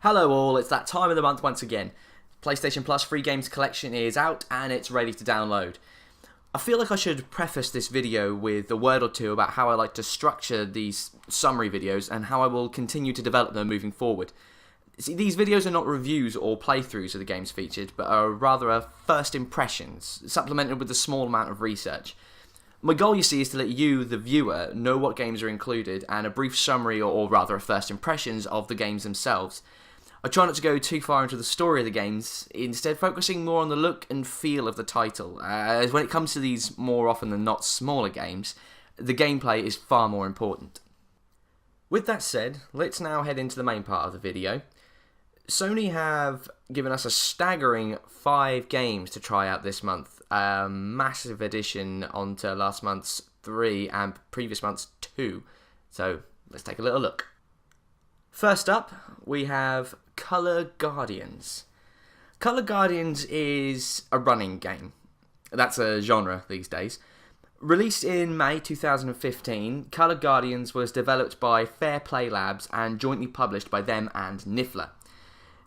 Hello all, it's that time of the month once again. PlayStation Plus free games collection is out and it's ready to download. I feel like I should preface this video with a word or two about how I like to structure these summary videos and how I will continue to develop them moving forward. See, these videos are not reviews or playthroughs of the games featured, but are rather first impressions, supplemented with a small amount of research. My goal, you see, is to let you, the viewer, know what games are included and a brief summary or rather a first impressions of the games themselves. I try not to go too far into the story of the games, instead focusing more on the look and feel of the title, as when it comes to these more often than not smaller games, the gameplay is far more important. With that said, let's now head into the main part of the video. Sony have given us a staggering 5 games to try out this month, a massive addition onto last month's 3 and previous month's 2, so let's take a little look. First up, we have Color Guardians. Color Guardians is a running game. That's a genre these days. Released in May 2015, Color Guardians was developed by Fair Play Labs and jointly published by them and Niffler.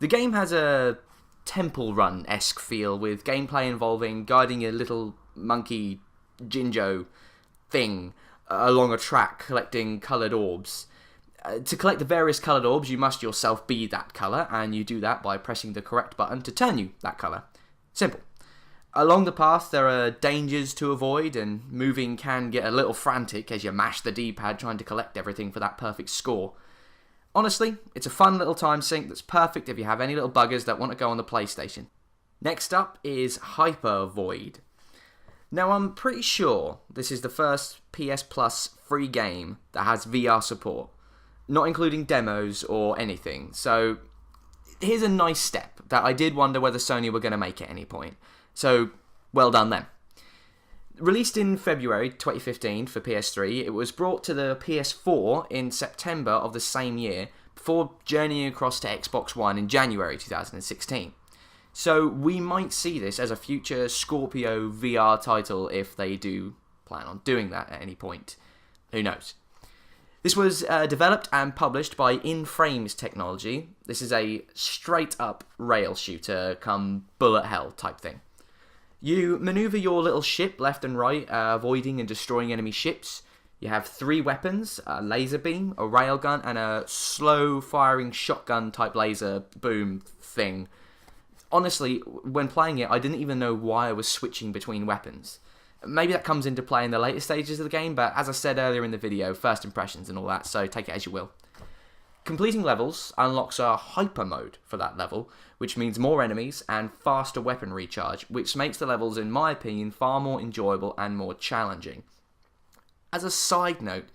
The game has a Temple Run-esque feel, with gameplay involving guiding a little monkey Jinjo thing along a track collecting coloured orbs. To collect the various coloured orbs, you must yourself be that colour, and you do that by pressing the correct button to turn you that colour. Simple. Along the path, there are dangers to avoid, and moving can get a little frantic as you mash the D-pad trying to collect everything for that perfect score. Honestly, it's a fun little time sink that's perfect if you have any little buggers that want to go on the PlayStation. Next up is Hyper Void. Now, I'm pretty sure this is the first PS Plus free game that has VR support, not including demos or anything. So here's a nice step that I did wonder whether Sony were going to make at any point. So well done them. Released in February 2015 for PS3, it was brought to the PS4 in September of the same year before journeying across to Xbox One in January 2016. So we might see this as a future Scorpio VR title if they do plan on doing that at any point. Who knows? This was developed and published by In Frames Technology. This is a straight-up rail shooter come bullet hell type thing. You maneuver your little ship left and right, avoiding and destroying enemy ships. You have 3 weapons, a laser beam, a railgun, and a slow-firing shotgun-type laser boom thing. Honestly, when playing it, I didn't even know why I was switching between weapons. Maybe that comes into play in the later stages of the game, but as I said earlier in the video, first impressions and all that, so take it as you will. Completing levels unlocks a hyper mode for that level, which means more enemies and faster weapon recharge, which makes the levels, in my opinion, far more enjoyable and more challenging. As a side note,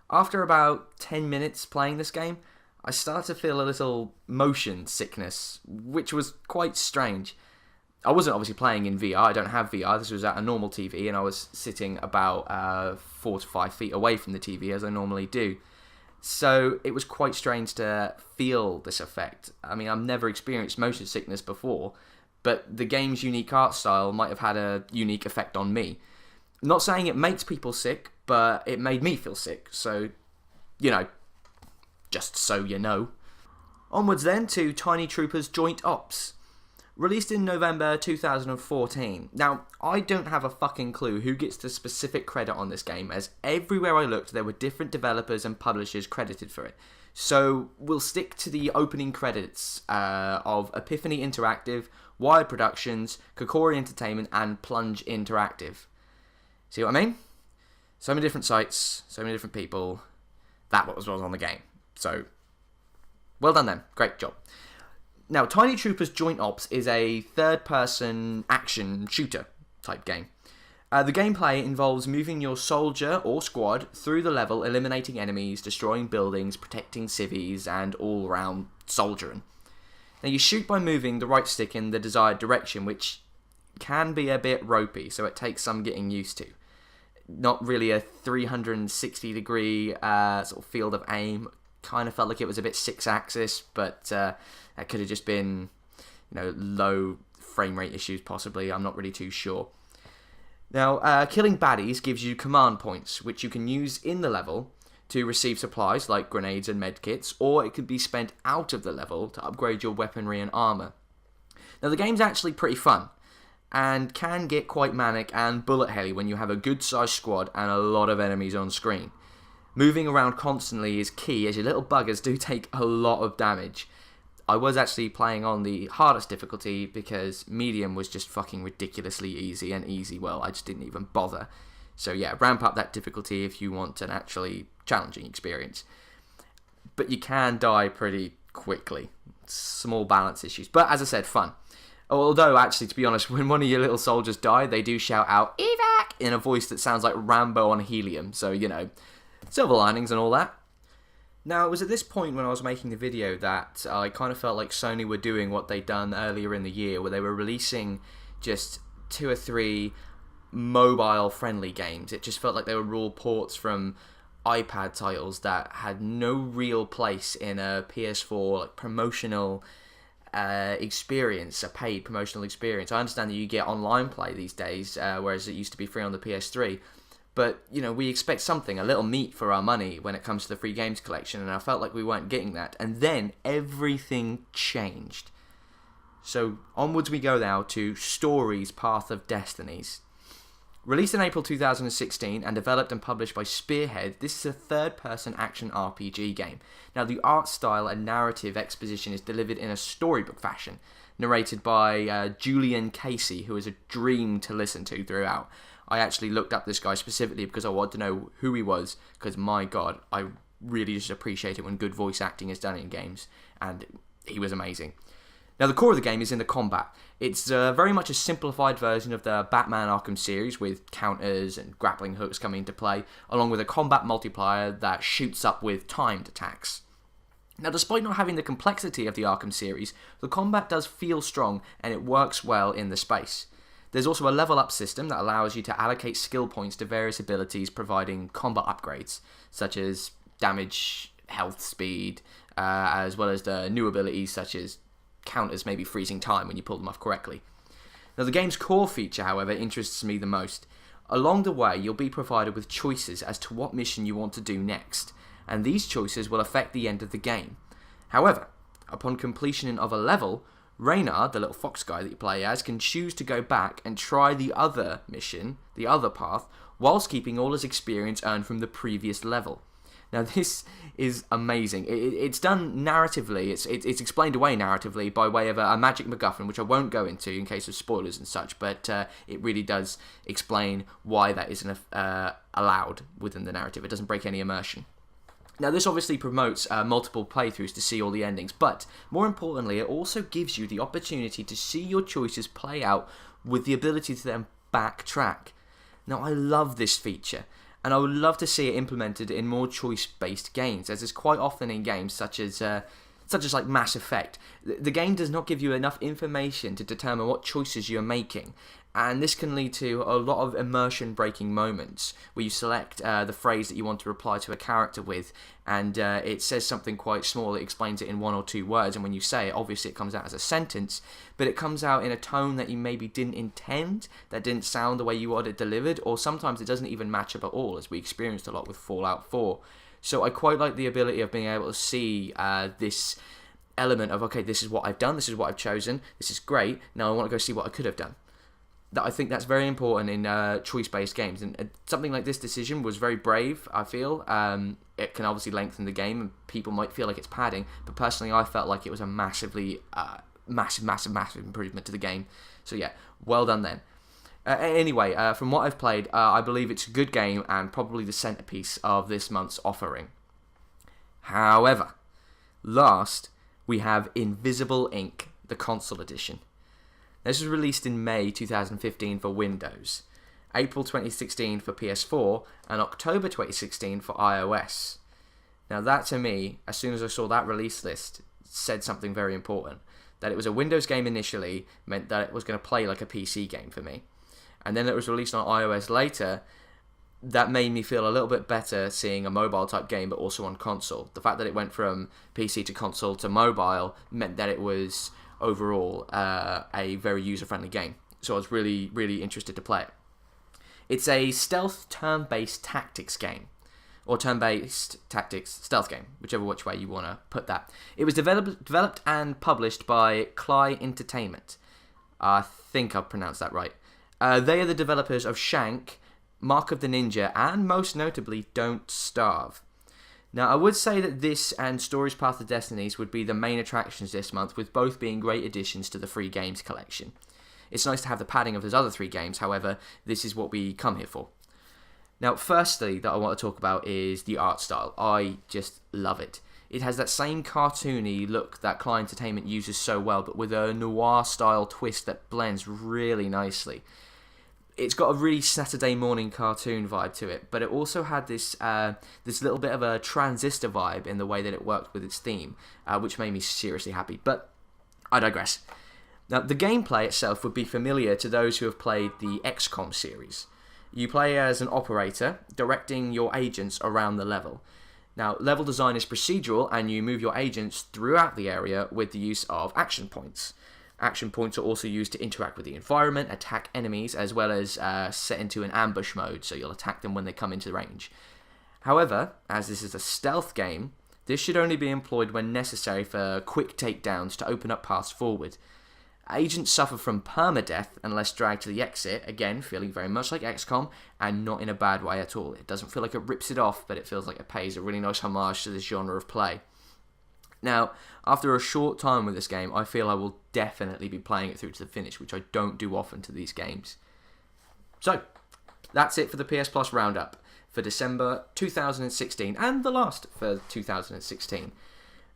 after about 10 minutes playing this game, I started to feel a little motion sickness, which was quite strange. I wasn't obviously playing in VR, I don't have VR, this was at a normal TV, and I was sitting about 4 to 5 feet away from the TV, as I normally do. So it was quite strange to feel this effect. I mean, I've never experienced motion sickness before, but the game's unique art style might have had a unique effect on me. Not saying it makes people sick, but it made me feel sick, so, you know, just so you know. Onwards then to Tiny Troopers Joint Ops. Released in November 2014. Now, I don't have a fucking clue who gets the specific credit on this game, as everywhere I looked there were different developers and publishers credited for it. So, we'll stick to the opening credits of Epiphany Interactive, Wired Productions, Kokori Entertainment, and Plunge Interactive. See what I mean? So many different sites, so many different people. That was what was on the game. So, well done then. Great job. Now, Tiny Troopers Joint Ops is a third-person action shooter type game. The gameplay involves moving your soldier or squad through the level, eliminating enemies, destroying buildings, protecting civvies, and all-round soldiering. Now, you shoot by moving the right stick in the desired direction, which can be a bit ropey, so it takes some getting used to. Not really a 360-degree sort of field of aim. Kind of felt like it was a bit 6-axis, but that could have just been, you know, low frame rate issues possibly. I'm not really too sure. Now, killing baddies gives you command points, which you can use in the level to receive supplies like grenades and medkits, or it could be spent out of the level to upgrade your weaponry and armor. Now the game's actually pretty fun, and can get quite manic and bullet helly when you have a good sized squad and a lot of enemies on screen. Moving around constantly is key, as your little buggers do take a lot of damage. I was actually playing on the hardest difficulty because medium was just fucking ridiculously easy, and easy, well, I just didn't even bother. So yeah, ramp up that difficulty if you want an actually challenging experience. But you can die pretty quickly. Small balance issues. But as I said, fun. Although, actually, to be honest, when one of your little soldiers die, they do shout out, "Evac!" in a voice that sounds like Rambo on helium. So, you know, silver linings and all that. Now, it was at this point when I was making the video that I kind of felt like Sony were doing what they'd done earlier in the year, where they were releasing just 2 or 3 mobile-friendly games. It just felt like they were raw ports from iPad titles that had no real place in a PS4 like promotional experience, a paid promotional experience. I understand that you get online play these days, whereas it used to be free on the PS3. But, you know, we expect something, a little meat for our money when it comes to the free games collection, and I felt like we weren't getting that. And then everything changed. So onwards we go now to Stories Path of Destinies. Released in April 2016 and developed and published by Spearhead, this is a third-person action RPG game. Now, the art style and narrative exposition is delivered in a storybook fashion, narrated by Julian Casey, who is a dream to listen to throughout. I actually looked up this guy specifically because I wanted to know who he was, because my god, I really just appreciate it when good voice acting is done in games, and he was amazing. Now, the core of the game is in the combat. It's very much a simplified version of the Batman Arkham series, with counters and grappling hooks coming into play, along with a combat multiplier that shoots up with timed attacks. Now, despite not having the complexity of the Arkham series, the combat does feel strong and it works well in the space. There's also a level up system that allows you to allocate skill points to various abilities, providing combat upgrades, such as damage, health, speed, as well as the new abilities such as counters, maybe freezing time when you pull them off correctly. Now, the game's core feature, however, interests me the most. Along the way, you'll be provided with choices as to what mission you want to do next, and these choices will affect the end of the game. However, upon completion of a level, Reynard, the little fox guy that you play as, can choose to go back and try the other mission, the other path, whilst keeping all his experience earned from the previous level. Now, this is amazing. It's done narratively. It's explained away narratively by way of a magic MacGuffin, which I won't go into in case of spoilers and such, but it really does explain why that isn't allowed within the narrative. It doesn't break any immersion. Now, this obviously promotes multiple playthroughs to see all the endings, but more importantly, it also gives you the opportunity to see your choices play out with the ability to then backtrack. Now, I love this feature, and I would love to see it implemented in more choice-based games, as is quite often in games such as like Mass Effect. The game does not give you enough information to determine what choices you're making, and this can lead to a lot of immersion-breaking moments where you select the phrase that you want to reply to a character with, and it says something quite small. It explains it in 1 or 2 words, and when you say it, obviously it comes out as a sentence, but it comes out in a tone that you maybe didn't intend, that didn't sound the way you wanted it delivered, or sometimes it doesn't even match up at all, as we experienced a lot with Fallout 4. So I quite like the ability of being able to see this element of, okay, this is what I've done, this is what I've chosen, this is great, now I want to go see what I could have done. That I think that's very important in choice-based games, and something like this decision was very brave, I feel. It can obviously lengthen the game, and people might feel like it's padding, but personally I felt like it was a massive improvement to the game. So yeah, well done then. Anyway, from what I've played, I believe it's a good game and probably the centerpiece of this month's offering. However, last we have Invisible Ink, the console edition. This was released in May 2015 for Windows, April 2016 for PS4, and October 2016 for iOS. Now that, to me, as soon as I saw that release list, said something very important. That it was a Windows game initially meant that it was going to play like a PC game for me. And then it was released on iOS later. That made me feel a little bit better seeing a mobile type game but also on console. The fact that it went from PC to console to mobile meant that it was overall a very user-friendly game. So I was really, really interested to play it. It's a stealth turn-based tactics game. or turn-based tactics stealth game, whichever which way you want to put that. It was developed and published by Cly Entertainment. I think I've pronounced that right. They are the developers of Shank, Mark of the Ninja, and most notably, Don't Starve. Now, I would say that this and Stories Path to Destinies would be the main attractions this month, with both being great additions to the free games collection. It's nice to have the padding of those other 3 games, however, this is what we come here for. Now, firstly, that I want to talk about is the art style. I just love it. It has that same cartoony look that Cly Entertainment uses so well, but with a noir-style twist that blends really nicely. It's got a really Saturday morning cartoon vibe to it, but it also had this little bit of a transistor vibe in the way that it worked with its theme, which made me seriously happy. But I digress. Now, the gameplay itself would be familiar to those who have played the XCOM series. You play as an operator, directing your agents around the level. Now, level design is procedural, and you move your agents throughout the area with the use of action points. Action points are also used to interact with the environment, attack enemies, as well as set into an ambush mode, so you'll attack them when they come into range. However, as this is a stealth game, this should only be employed when necessary for quick takedowns to open up paths forward. Agents suffer from permadeath unless dragged to the exit, again feeling very much like XCOM, and not in a bad way at all. It doesn't feel like it rips it off, but it feels like it pays a really nice homage to this genre of play. Now, after a short time with this game, I feel I will definitely be playing it through to the finish, which I don't do often to these games. So, that's it for the PS Plus Roundup for December 2016, and the last for 2016.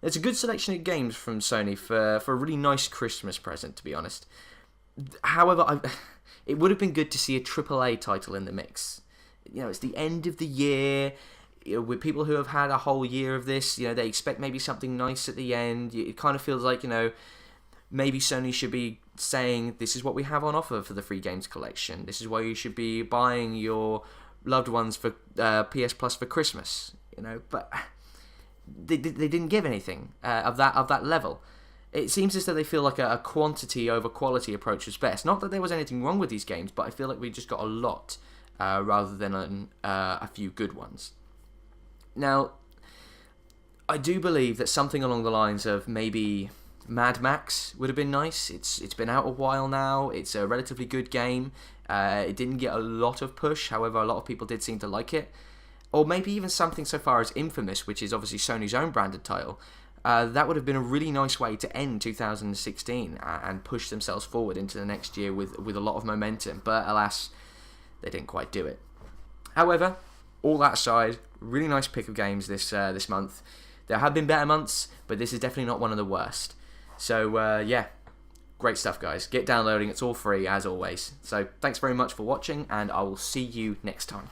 It's a good selection of games from Sony for a really nice Christmas present, to be honest. However, it would have been good to see a AAA title in the mix. You know, it's the end of the year. You know, with people who have had a whole year of this, you know, they expect maybe something nice at the end. It kind of feels like, you know, maybe Sony should be saying, this is what we have on offer for the free games collection. This is why you should be buying your loved ones for PS Plus for Christmas. You know, but they didn't give anything of that level. It seems as though they feel like a quantity over quality approach was best. Not that there was anything wrong with these games, but I feel like we just got a lot rather than a few good ones. Now, I do believe that something along the lines of maybe Mad Max would have been nice. It's been out a while now. It's a relatively good game. It didn't get a lot of push, however, a lot of people did seem to like it. Or maybe even something so far as Infamous, which is obviously Sony's own branded title. That would have been a really nice way to end 2016 and push themselves forward into the next year with a lot of momentum. But alas, they didn't quite do it. However, all that aside, really nice pick of games this month. There have been better months, but this is definitely not one of the worst. So yeah, great stuff, guys. Get downloading. It's all free, as always. So thanks very much for watching, and I will see you next time.